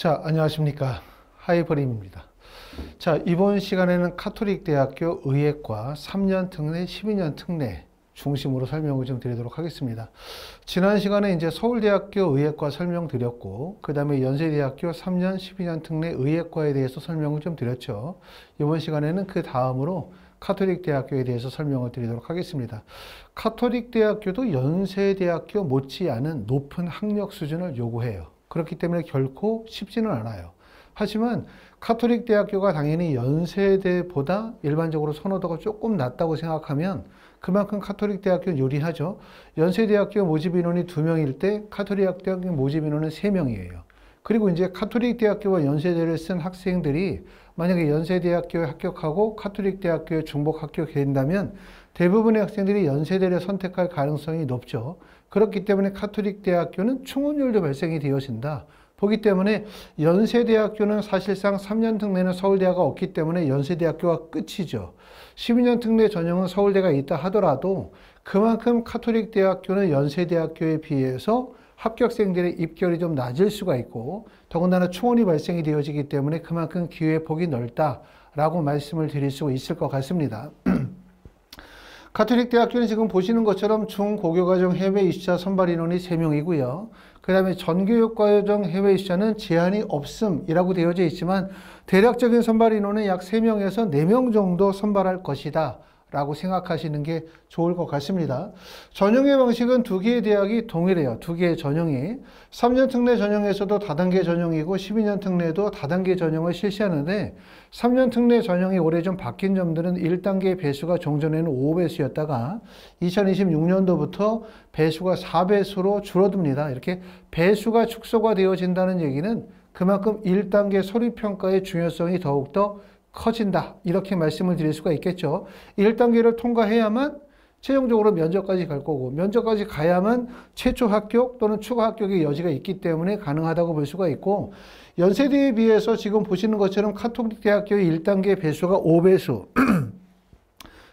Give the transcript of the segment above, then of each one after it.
자, 안녕하십니까. 하이버림입니다. 자, 이번 시간에는 가톨릭대학교 의예과 3년 특례, 12년 특례 중심으로 설명을 좀 드리도록 하겠습니다. 지난 시간에 이제 서울대학교 의예과 설명드렸고, 그 다음에 연세대학교 3년, 12년 특례 의예과에 대해서 설명을 좀 드렸죠. 이번 시간에는 그 다음으로 가톨릭대학교에 대해서 설명을 드리도록 하겠습니다. 가톨릭대학교도 연세대학교 못지않은 높은 학력 수준을 요구해요. 그렇기 때문에 결코 쉽지는 않아요. 하지만 가톨릭대학교가 당연히 연세대보다 일반적으로 선호도가 조금 낮다고 생각하면 그만큼 가톨릭대학교는 유리하죠. 연세대학교 모집 인원이 2명일 때 가톨릭대학교 모집 인원은 3명이에요. 그리고 이제 가톨릭대학교와 연세대를 쓴 학생들이 만약에 연세대학교에 합격하고 가톨릭대학교에 중복 합격이 된다면 대부분의 학생들이 연세대를 선택할 가능성이 높죠. 그렇기 때문에 가톨릭대학교는 충원율도 발생이 되어진다. 보기 때문에 연세대학교는 사실상 3년 특례는 서울대가 없기 때문에 연세대학교가 끝이죠. 12년 특례 전형은 서울대가 있다 하더라도 그만큼 가톨릭대학교는 연세대학교에 비해서 합격생들의 입결이 좀 낮을 수가 있고 더군다나 충원이 발생이 되어지기 때문에 그만큼 기회 폭이 넓다라고 말씀을 드릴 수 있을 것 같습니다. 가톨릭대학교는 지금 보시는 것처럼 중고교과정 해외 입시자 선발 인원이 3명이고요. 그 다음에 전교육과정 해외 입시자는 제한이 없음이라고 되어져 있지만 대략적인 선발 인원은 약 3명에서 4명 정도 선발할 것이다 라고 생각하시는 게 좋을 것 같습니다. 전형의 방식은 2개의 대학이 동일해요. 2개의 전형이. 3년 특례 전형에서도 다단계 전형이고 12년 특례도 다단계 전형을 실시하는데 3년 특례 전형이 올해 좀 바뀐 점들은 1단계 배수가 종전에는 5배수였다가 2026년도부터 배수가 4배수로 줄어듭니다. 이렇게 배수가 축소가 되어진다는 얘기는 그만큼 1단계 서류평가의 중요성이 더욱더 커진다. 이렇게 말씀을 드릴 수가 있겠죠. 1단계를 통과해야만 최종적으로 면접까지 갈 거고 면접까지 가야만 최초 합격 또는 추가 합격의 여지가 있기 때문에 가능하다고 볼 수가 있고 연세대에 비해서 지금 보시는 것처럼 가톨릭대학교의 1단계 배수가 5배수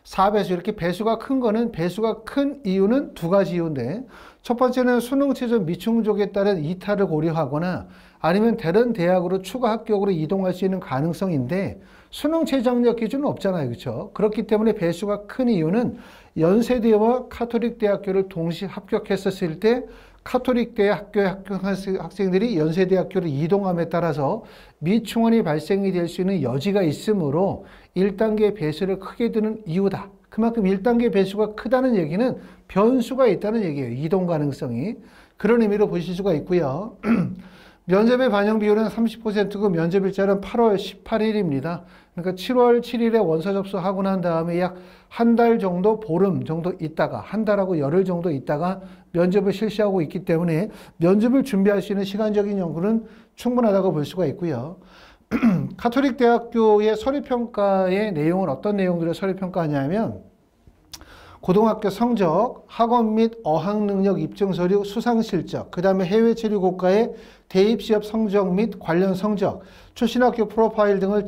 4배수 이렇게 배수가 큰 거는 배수가 큰 이유는 2가지 이유인데 첫 번째는 수능 최저 미충족에 따른 이탈을 고려하거나 아니면 다른 대학으로 추가 합격으로 이동할 수 있는 가능성인데 수능 최저학력 기준은 없잖아요. 그렇죠? 그렇기 때문에 배수가 큰 이유는 연세대와 가톨릭대학교를 동시 합격했었을 때 가톨릭대 학교에 합격한 학생들이 연세대학교로 이동함에 따라서 미충원이 발생이 될 수 있는 여지가 있으므로 1단계 배수를 크게 두는 이유다. 그만큼 1단계 배수가 크다는 얘기는 변수가 있다는 얘기예요. 이동 가능성이. 그런 의미로 보실 수가 있고요. 면접의 반영 비율은 30%고 면접일자는 8월 18일입니다. 그러니까 7월 7일에 원서 접수하고 난 다음에 약 한 달 정도, 보름 정도 있다가 한 달하고 열흘 정도 있다가 면접을 실시하고 있기 때문에 면접을 준비할 수 있는 시간적인 연구는 충분하다고 볼 수가 있고요. 가톨릭대학교의 서류평가의 내용은 어떤 내용들을 서류평가하냐면 고등학교 성적, 학원 및 어학능력 입증서류 수상실적, 그 다음에 해외 체류국가의 대입시험 성적 및 관련 성적, 출신학교 프로파일 등을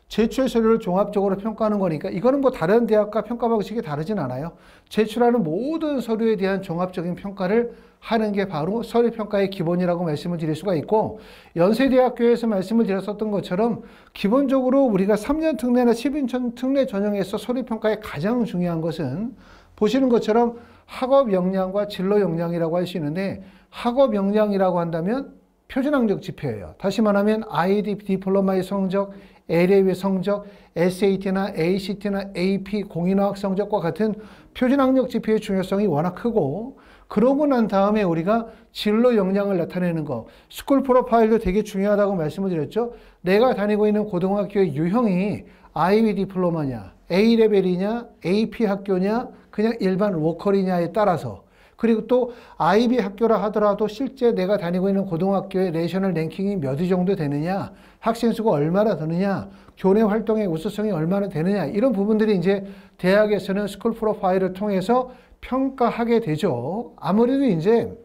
제출 서류를 종합적으로 평가하는 거니까 이거는 뭐 다른 대학과 평가 방식이 다르진 않아요. 제출하는 모든 서류에 대한 종합적인 평가를 하는 게 바로 서류평가의 기본이라고 말씀을 드릴 수가 있고 연세대학교에서 말씀을 드렸었던 것처럼 기본적으로 우리가 3년 특례나 12년 특례 전형에서 서류평가의 가장 중요한 것은 보시는 것처럼 학업 역량과 진로 역량이라고 할 수 있는데 학업 역량이라고 한다면 표준학력 지표예요. 다시 말하면 IED 디플로마의 성적, LA의 성적, SAT나 ACT나 AP 공인어학 성적과 같은 표준학력 지표의 중요성이 워낙 크고 그러고 난 다음에 우리가 진로 역량을 나타내는 거 스쿨 프로파일도 되게 중요하다고 말씀을 드렸죠. 내가 다니고 있는 고등학교의 유형이 IB 디플로마냐, A레벨이냐, AP 학교냐, 그냥 일반 로컬이냐에 따라서 그리고 또 IB 학교라 하더라도 실제 내가 다니고 있는 고등학교의 내셔널 랭킹이 몇 위 정도 되느냐, 학생 수가 얼마나 되느냐, 교내 활동의 우수성이 얼마나 되느냐 이런 부분들이 이제 대학에서는 스쿨 프로파일을 통해서 평가하게 되죠. 아무래도 이제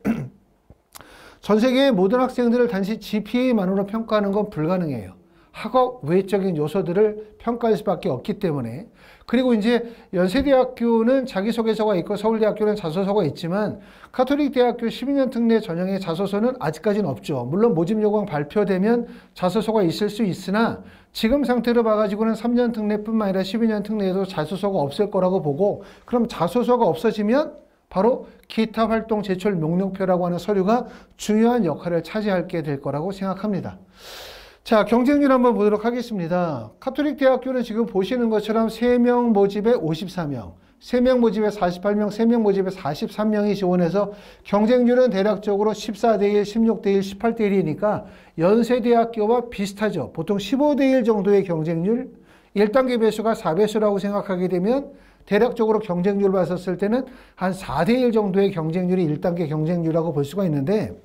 전 세계의 모든 학생들을 단지 GPA만으로 평가하는 건 불가능해요. 학업 외적인 요소들을 평가할 수밖에 없기 때문에, 그리고 이제 연세대학교는 자기소개서가 있고 서울대학교는 자소서가 있지만 가톨릭대학교 12년 특례 전형의 자소서는 아직까지는 없죠. 물론 모집 요강 발표되면 자소서가 있을 수 있으나 지금 상태로 봐가지고는 3년 특례뿐만 아니라 12년 특례에도 자소서가 없을 거라고 보고, 그럼 자소서가 없어지면 바로 기타 활동 제출 목록표라고 하는 서류가 중요한 역할을 차지하게 될 거라고 생각합니다. 자, 경쟁률 한번 보도록 하겠습니다. 가톨릭대학교는 지금 보시는 것처럼 3명 모집에 54명, 3명 모집에 48명, 3명 모집에 43명이 지원해서 경쟁률은 대략적으로 14대1, 16대1, 18대1이니까 연세대학교와 비슷하죠. 보통 15대1 정도의 경쟁률, 1단계 배수가 4배수라고 생각하게 되면 대략적으로 경쟁률을 봤었을 때는 한 4대1 정도의 경쟁률이 1단계 경쟁률이라고 볼 수가 있는데,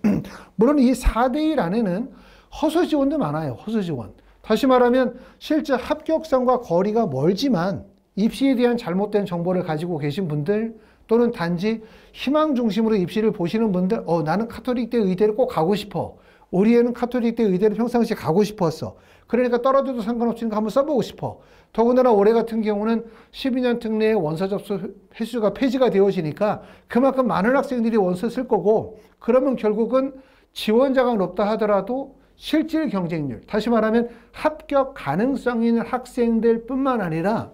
물론 이 4대1 안에는 허수 지원도 많아요. 허수 지원. 다시 말하면 실제 합격선과 거리가 멀지만 입시에 대한 잘못된 정보를 가지고 계신 분들, 또는 단지 희망 중심으로 입시를 보시는 분들, 나는 가톨릭대 의대를 꼭 가고 싶어. 우리 애는 가톨릭대 의대를 평상시에 가고 싶었어. 그러니까 떨어져도 상관없으니까 한번 써보고 싶어. 더군다나 올해 같은 경우는 12년 특례의 원서 접수 횟수가 폐지가 되어지니까 그만큼 많은 학생들이 원서 쓸 거고, 그러면 결국은 지원자가 높다 하더라도 실질 경쟁률, 다시 말하면 합격 가능성 있는 학생들 뿐만 아니라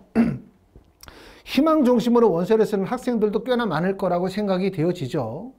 희망 중심으로 원서를 쓰는 학생들도 꽤나 많을 거라고 생각이 되어지죠.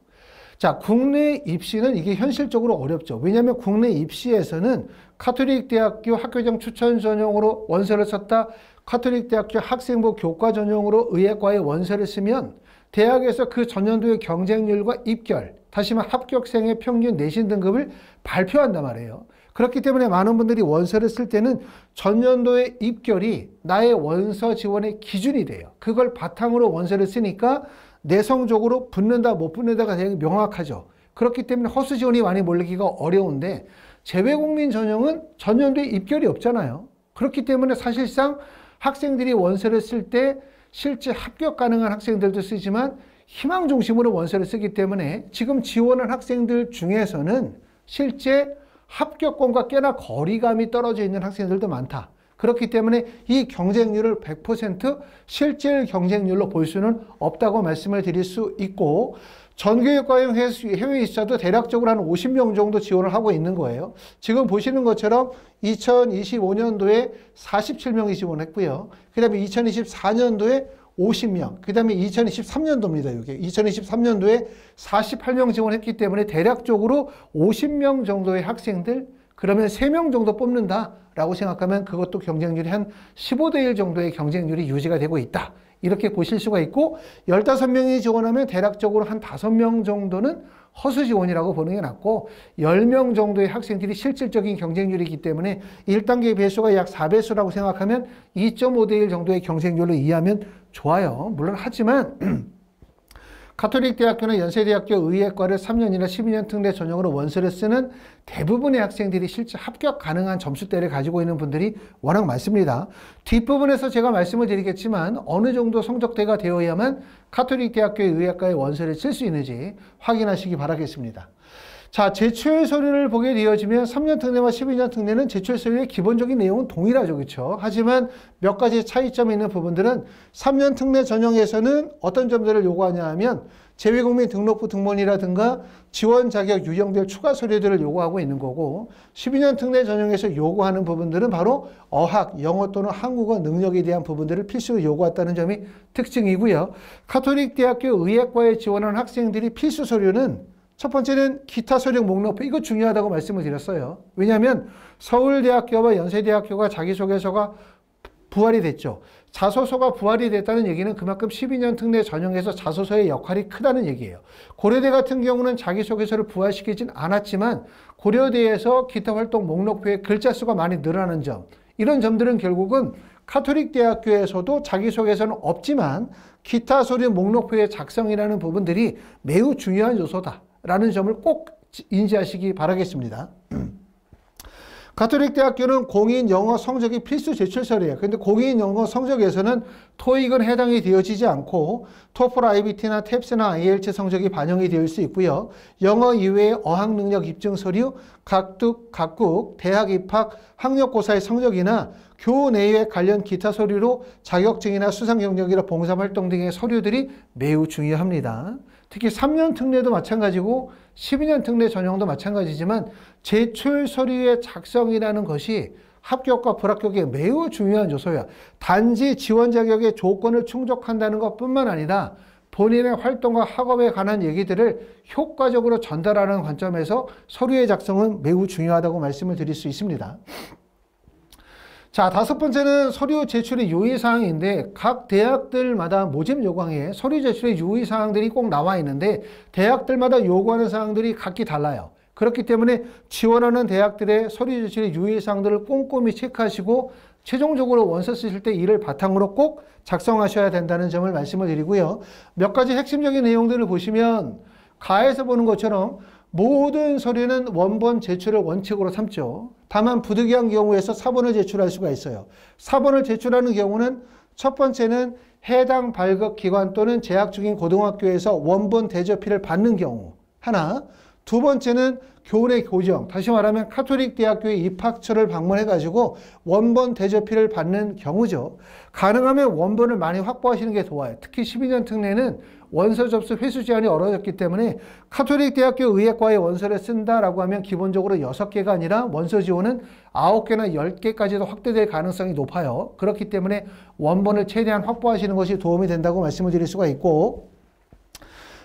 자, 국내 입시는 이게 현실적으로 어렵죠. 왜냐하면 국내 입시에서는 가톨릭대학교 학교장 추천 전형으로 원서를 썼다, 가톨릭대학교 학생부 교과 전형으로 의예과에 원서를 쓰면 대학에서 그 전년도의 경쟁률과 입결, 다시 말해 합격생의 평균 내신 등급을 발표한단 말이에요. 그렇기 때문에 많은 분들이 원서를 쓸 때는 전년도의 입결이 나의 원서 지원의 기준이 돼요. 그걸 바탕으로 원서를 쓰니까 내성적으로 붙는다 못 붙는다가 되게 명확하죠. 그렇기 때문에 허수 지원이 많이 몰리기가 어려운데, 재외국민 전형은 전년도에 입결이 없잖아요. 그렇기 때문에 사실상 학생들이 원서를 쓸 때 실제 합격 가능한 학생들도 쓰지만 희망 중심으로 원서를 쓰기 때문에 지금 지원한 학생들 중에서는 실제 합격권과 꽤나 거리감이 떨어져 있는 학생들도 많다. 그렇기 때문에 이 경쟁률을 100% 실질 경쟁률로 볼 수는 없다고 말씀을 드릴 수 있고, 전교육과형 해외 입사도 대략적으로 한 50명 정도 지원을 하고 있는 거예요. 지금 보시는 것처럼 2025년도에 47명이 지원했고요. 그 다음에 2024년도에 50명, 그 다음에 2023년도입니다. 이게 2023년도에 48명 지원했기 때문에 대략적으로 50명 정도의 학생들, 그러면 3명 정도 뽑는다라고 생각하면 그것도 경쟁률이 한 15대1 정도의 경쟁률이 유지가 되고 있다. 이렇게 보실 수가 있고, 15명이 지원하면 대략적으로 한 5명 정도는 허수 지원이라고 보는 게 낫고, 10명 정도의 학생들이 실질적인 경쟁률이기 때문에 1단계 배수가 약 4배수라고 생각하면 2.5대1 정도의 경쟁률로 이해하면 좋아요. 물론 하지만 가톨릭대학교나 연세대학교 의예과를 3년이나 12년 특례 전형으로 원서를 쓰는 대부분의 학생들이 실제 합격 가능한 점수대를 가지고 있는 분들이 워낙 많습니다. 뒷부분에서 제가 말씀을 드리겠지만 어느 정도 성적대가 되어야만 가톨릭대학교의 의예과에 원서를 쓸 수 있는지 확인하시기 바라겠습니다. 자, 제출 서류를 보게 되어지면 3년 특례와 12년 특례는 제출 서류의 기본적인 내용은 동일하죠. 그렇죠? 하지만 몇 가지 차이점이 있는 부분들은 3년 특례 전형에서는 어떤 점들을 요구하냐 하면 재외국민 등록부 등본이라든가 지원 자격 유형별 추가 서류들을 요구하고 있는 거고, 12년 특례 전형에서 요구하는 부분들은 바로 어학, 영어 또는 한국어 능력에 대한 부분들을 필수로 요구했다는 점이 특징이고요. 가톨릭대학교 의예과에 지원하는 학생들이 필수 서류는 첫 번째는 기타 서류 목록표, 이거 중요하다고 말씀을 드렸어요. 왜냐하면 서울대학교와 연세대학교가 자기소개서가 부활이 됐죠. 자소서가 부활이 됐다는 얘기는 그만큼 12년 특례 전형에서 자소서의 역할이 크다는 얘기예요. 고려대 같은 경우는 자기소개서를 부활시키진 않았지만 고려대에서 기타 활동 목록표에 글자 수가 많이 늘어나는 점, 이런 점들은 결국은 가톨릭대학교에서도 자기소개서는 없지만 기타 서류 목록표의 작성이라는 부분들이 매우 중요한 요소다 라는 점을 꼭 인지하시기 바라겠습니다. 가톨릭 대학교는 공인 영어 성적이 필수 제출서리예요. 근데 공인 영어 성적에서는 토익은 해당이 되어지지 않고 토플 IBT나 탭스나 IELTS 성적이 반영이 될 수 있고요. 영어 이외의 어학 능력 입증 서류, 각국 대학 입학 학력고사의 성적이나 교내외 관련 기타 서류로 자격증이나 수상 경력이나 봉사활동 등의 서류들이 매우 중요합니다. 특히 3년 특례도 마찬가지고 12년 특례 전형도 마찬가지지만 제출 서류의 작성이라는 것이 합격과 불합격에 매우 중요한 요소야. 단지 지원 자격의 조건을 충족한다는 것뿐만 아니라 본인의 활동과 학업에 관한 얘기들을 효과적으로 전달하는 관점에서 서류의 작성은 매우 중요하다고 말씀을 드릴 수 있습니다. 자, 다섯 번째는 서류 제출의 유의사항인데 각 대학들마다 모집 요강에 서류 제출의 유의사항들이 꼭 나와 있는데 대학들마다 요구하는 사항들이 각기 달라요. 그렇기 때문에 지원하는 대학들의 서류 제출의 유의사항들을 꼼꼼히 체크하시고 최종적으로 원서 쓰실 때 이를 바탕으로 꼭 작성하셔야 된다는 점을 말씀을 드리고요. 몇 가지 핵심적인 내용들을 보시면 가에서 보는 것처럼 모든 서류는 원본 제출을 원칙으로 삼죠. 다만 부득이한 경우에서 사본을 제출할 수가 있어요. 사본을 제출하는 경우는 첫 번째는 해당 발급 기관 또는 재학 중인 고등학교에서 원본 대접비를 받는 경우 하나, 두 번째는 교내 교정, 다시 말하면 가톨릭 대학교의 입학처를 방문해가지고 원본 대접비를 받는 경우죠. 가능하면 원본을 많이 확보하시는 게 좋아요. 특히 12년 특례는 원서 접수 회수 제한이 어려졌기 때문에 가톨릭 대학교 의예과에 원서를 쓴다라고 하면 기본적으로 6개가 아니라 원서 지원은 9개나 10개까지도 확대될 가능성이 높아요. 그렇기 때문에 원본을 최대한 확보하시는 것이 도움이 된다고 말씀을 드릴 수가 있고,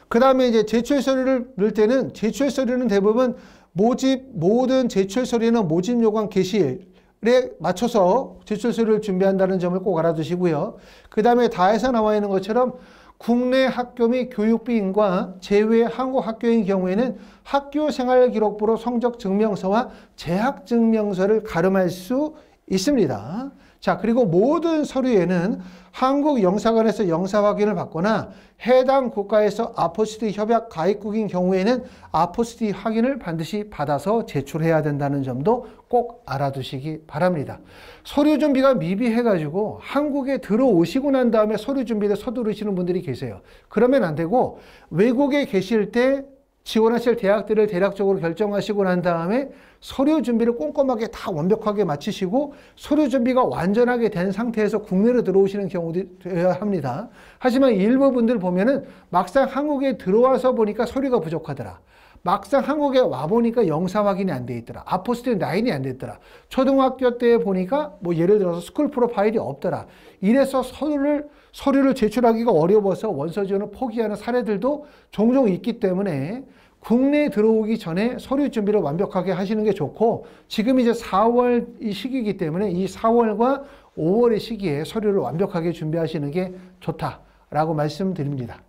그 다음에 이제 제출 서류를 넣을 때는 제출 서류는 대부분 모든 제출 서류는 모집 요강 게시일에 맞춰서 제출 서류를 준비한다는 점을 꼭 알아두시고요. 그 다음에 다에서 나와 있는 것처럼 국내 학교 및 교육비인과 제외 한국 학교인 경우에는 학교 생활 기록부로 성적 증명서와 재학 증명서를 가름할 수 있습니다. 자, 그리고 모든 서류에는 한국 영사관에서 영사 확인을 받거나 해당 국가에서 아포스티 협약 가입국인 경우에는 아포스티 확인을 반드시 받아서 제출해야 된다는 점도 꼭 알아두시기 바랍니다. 서류 준비가 미비해가지고 한국에 들어오시고 난 다음에 서류 준비를 서두르시는 분들이 계세요. 그러면 안 되고 외국에 계실 때 지원하실 대학들을 대략적으로 결정하시고 난 다음에 서류 준비를 꼼꼼하게 다 완벽하게 마치시고 서류 준비가 완전하게 된 상태에서 국내로 들어오시는 경우도 되어야 합니다. 하지만 일부 분들 보면은 막상 한국에 들어와서 보니까 서류가 부족하더라. 막상 한국에 와보니까 영사 확인이 안 돼 있더라. 아포스틸 9이 안 됐더라. 초등학교 때 보니까 뭐 예를 들어서 스쿨 프로파일이 없더라. 이래서 서류를 제출하기가 어려워서 원서 지원을 포기하는 사례들도 종종 있기 때문에 국내에 들어오기 전에 서류 준비를 완벽하게 하시는 게 좋고, 지금 이제 4월 이 시기이기 때문에 이 4월과 5월의 시기에 서류를 완벽하게 준비하시는 게 좋다라고 말씀드립니다.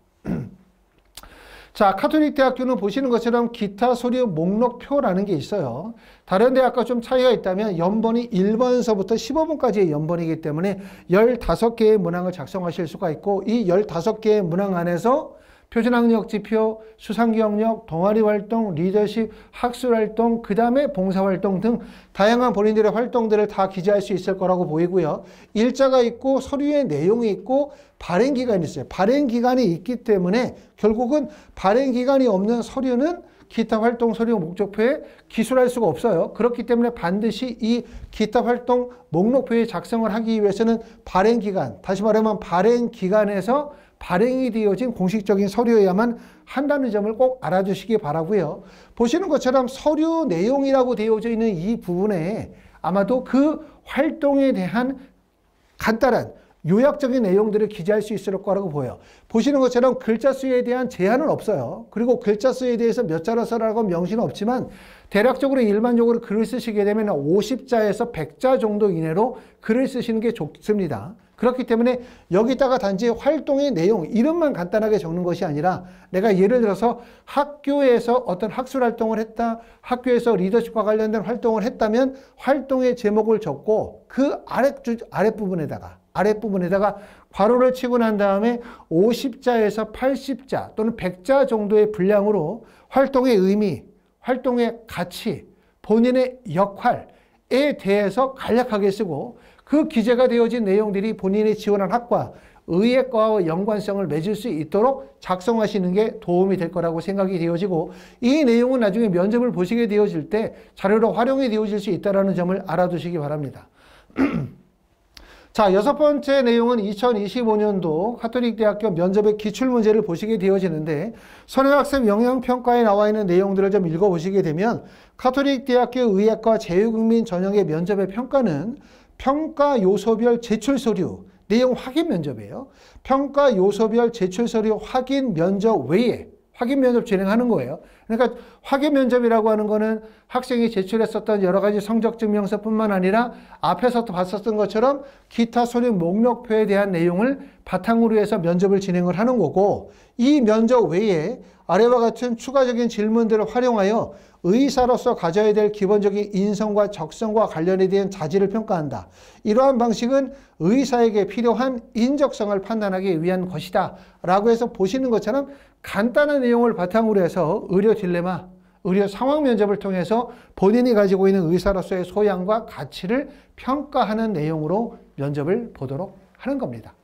자, 가톨릭 대학교는 보시는 것처럼 기타 서류 목록표라는 게 있어요. 다른 대학과 좀 차이가 있다면 연번이 1번서부터 15번까지의 연번이기 때문에 15개의 문항을 작성하실 수가 있고, 이 15개의 문항 안에서 표준학력 지표, 수상경력, 동아리 활동, 리더십, 학술활동, 그 다음에 봉사활동 등 다양한 본인들의 활동들을 다 기재할 수 있을 거라고 보이고요. 일자가 있고 서류의 내용이 있고 발행기간이 있어요. 발행기간이 있기 때문에 결국은 발행기간이 없는 서류는 기타 활동 서류 목록표에 기술할 수가 없어요. 그렇기 때문에 반드시 이 기타 활동 목록표에 작성을 하기 위해서는 발행기간, 다시 말하면 발행기간에서 발행이 되어진 공식적인 서류여야만 한다는 점을 꼭 알아주시기 바라고요. 보시는 것처럼 서류 내용이라고 되어져 있는 이 부분에 아마도 그 활동에 대한 간단한 요약적인 내용들을 기재할 수 있을 거라고 보여요. 보시는 것처럼 글자 수에 대한 제한은 없어요. 그리고 글자 수에 대해서 몇 자로 써라고 명시는 없지만 대략적으로 일반적으로 글을 쓰시게 되면 50자에서 100자 정도 이내로 글을 쓰시는 게 좋습니다. 그렇기 때문에 여기다가 단지 활동의 내용, 이름만 간단하게 적는 것이 아니라 내가 예를 들어서 학교에서 어떤 학술활동을 했다, 학교에서 리더십과 관련된 활동을 했다면 활동의 제목을 적고 그 아랫부분에다가 괄호를 치고 난 다음에 50자에서 80자 또는 100자 정도의 분량으로 활동의 의미, 활동의 가치, 본인의 역할, 대해서 간략하게 쓰고 그 기재가 되어진 내용들이 본인이 지원한 학과, 의예과와 연관성을 맺을 수 있도록 작성하시는 게 도움이 될 거라고 생각이 되어지고 이 내용은 나중에 면접을 보시게 되어질 때 자료로 활용이 되어질 수 있다는 점을 알아두시기 바랍니다. 자, 6번째 내용은 2025년도 가톨릭대학교 면접의 기출문제를 보시게 되어지는데 선행학습 영향평가에 나와 있는 내용들을 좀 읽어보시게 되면 가톨릭대학교 의예과 제휴국민 전형의 면접의 평가는 평가 요소별 제출 서류, 내용 확인 면접이에요. 평가 요소별 제출 서류 확인 면접 외에 확인 면접 진행하는 거예요. 그러니까 확인 면접이라고 하는 거는 학생이 제출했었던 여러 가지 성적 증명서뿐만 아니라 앞에서도 봤었던 것처럼 기타 서류 목록표에 대한 내용을 바탕으로 해서 면접을 진행을 하는 거고 이 면접 외에 아래와 같은 추가적인 질문들을 활용하여 의사로서 가져야 될 기본적인 인성과 적성과 관련에 대한 자질을 평가한다. 이러한 방식은 의사에게 필요한 인적성을 판단하기 위한 것이다. 라고 해서 보시는 것처럼 간단한 내용을 바탕으로 해서 의료 딜레마, 의료 상황 면접을 통해서 본인이 가지고 있는 의사로서의 소양과 가치를 평가하는 내용으로 면접을 보도록 하는 겁니다.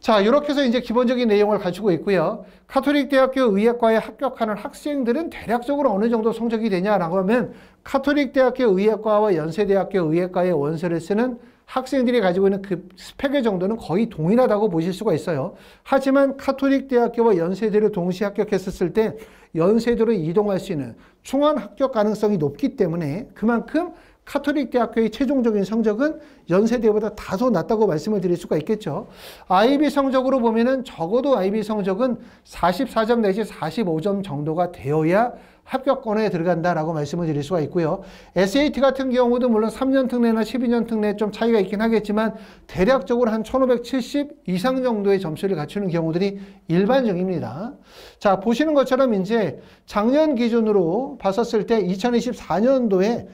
자, 이렇게 해서 이제 기본적인 내용을 가지고 있고요. 가톨릭대학교 의예과에 합격하는 학생들은 대략적으로 어느 정도 성적이 되냐라고 하면 가톨릭대학교 의예과와 연세대학교 의예과의 원서를 쓰는 학생들이 가지고 있는 그 스펙의 정도는 거의 동일하다고 보실 수가 있어요. 하지만 가톨릭대학교와 연세대를 동시에 합격했었을 때 연세대로 이동할 수 있는 충원 합격 가능성이 높기 때문에 그만큼 가톨릭대학교의 최종적인 성적은 연세대보다 다소 낮다고 말씀을 드릴 수가 있겠죠. IB 성적으로 보면은 적어도 IB 성적은 44점 내지 45점 정도가 되어야 합격권에 들어간다라고 말씀을 드릴 수가 있고요. SAT 같은 경우도 물론 3년 특례나 12년 특례 좀 차이가 있긴 하겠지만 대략적으로 한 1570 이상 정도의 점수를 갖추는 경우들이 일반적입니다. 자, 보시는 것처럼 이제 작년 기준으로 봤었을 때 2024년도에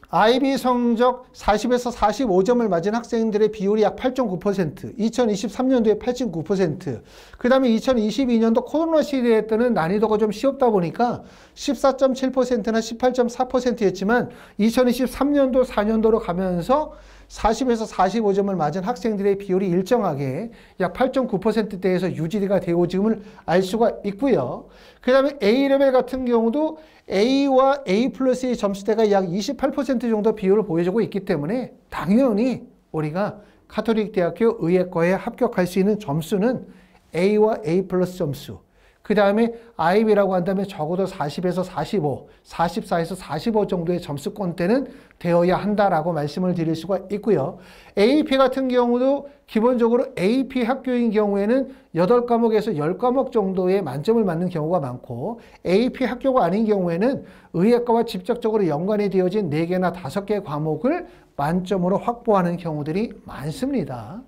IB 성적 40에서 45점을 맞은 학생들의 비율이 약 8.9%, 2023년도에 8.9%, 그 다음에 2022년도 코로나 시대에 때는 난이도가 좀 쉬웠다 보니까 14.7%나 18.4%였지만 2023년도, 4년도로 가면서 40에서 45점을 맞은 학생들의 비율이 일정하게 약 8.9%대에서 유지가 되고 지금을 알 수가 있고요. 그 다음에 A레벨 같은 경우도 A와 A 플러스의 점수대가 약 28% 정도 비율을 보여주고 있기 때문에 당연히 우리가 가톨릭대학교 의예과에 합격할 수 있는 점수는 A와 A 플러스 점수, 그 다음에 IB라고 한다면 적어도 40에서 45, 44에서 45 정도의 점수권대는 되어야 한다라고 말씀을 드릴 수가 있고요. AP 같은 경우도 기본적으로 AP 학교인 경우에는 8과목에서 10과목 정도의 만점을 맞는 경우가 많고 AP 학교가 아닌 경우에는 의예과와 직접적으로 연관이 되어진 4개나 5개 과목을 만점으로 확보하는 경우들이 많습니다.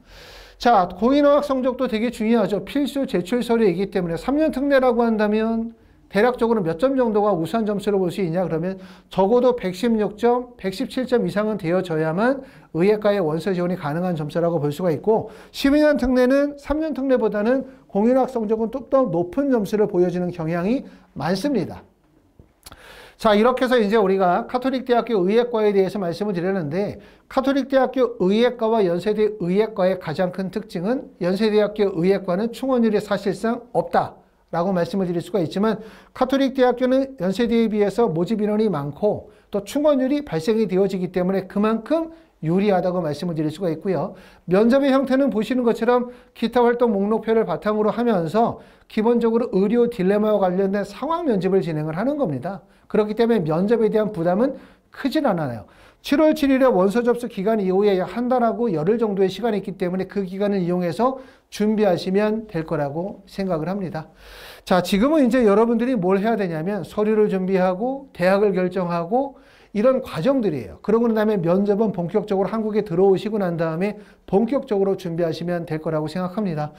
자, 고인어학 성적도 되게 중요하죠. 필수 제출 서류이기 때문에 3년 특례라고 한다면 대략적으로 몇 점 정도가 우수한 점수를 볼 수 있냐 그러면 적어도 116점, 117점 이상은 되어져야만 의예과의 원서 지원이 가능한 점수라고 볼 수가 있고 12년 특례는 3년 특례보다는 공인어학 성적은 또 더 높은 점수를 보여주는 경향이 많습니다. 자, 이렇게 해서 이제 우리가 가톨릭대학교 의예과에 대해서 말씀을 드렸는데 가톨릭대학교 의예과와 연세대 의예과의 가장 큰 특징은 연세대학교 의예과는 충원율이 사실상 없다라고 말씀을 드릴 수가 있지만 가톨릭대학교는 연세대에 비해서 모집 인원이 많고 또 충원율이 발생이 되어지기 때문에 그만큼 유리하다고 말씀을 드릴 수가 있고요. 면접의 형태는 보시는 것처럼 기타 활동 목록표를 바탕으로 하면서 기본적으로 의료 딜레마와 관련된 상황 면접을 진행을 하는 겁니다. 그렇기 때문에 면접에 대한 부담은 크진 않아요. 7월 7일에 원서 접수 기간 이후에 약 한 달하고 열흘 정도의 시간이 있기 때문에 그 기간을 이용해서 준비하시면 될 거라고 생각을 합니다. 자, 지금은 이제 여러분들이 뭘 해야 되냐면 서류를 준비하고 대학을 결정하고 이런 과정들이에요. 그러고 난 다음에 면접은 본격적으로 한국에 들어오시고 난 다음에 본격적으로 준비하시면 될 거라고 생각합니다.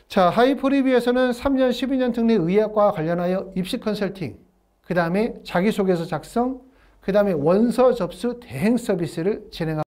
자, 하이프리뷰에서는 3년, 12년 특례 의예과와 관련하여 입시 컨설팅, 그 다음에 자기소개서 작성, 그 다음에 원서 접수 대행 서비스를 진행합니다.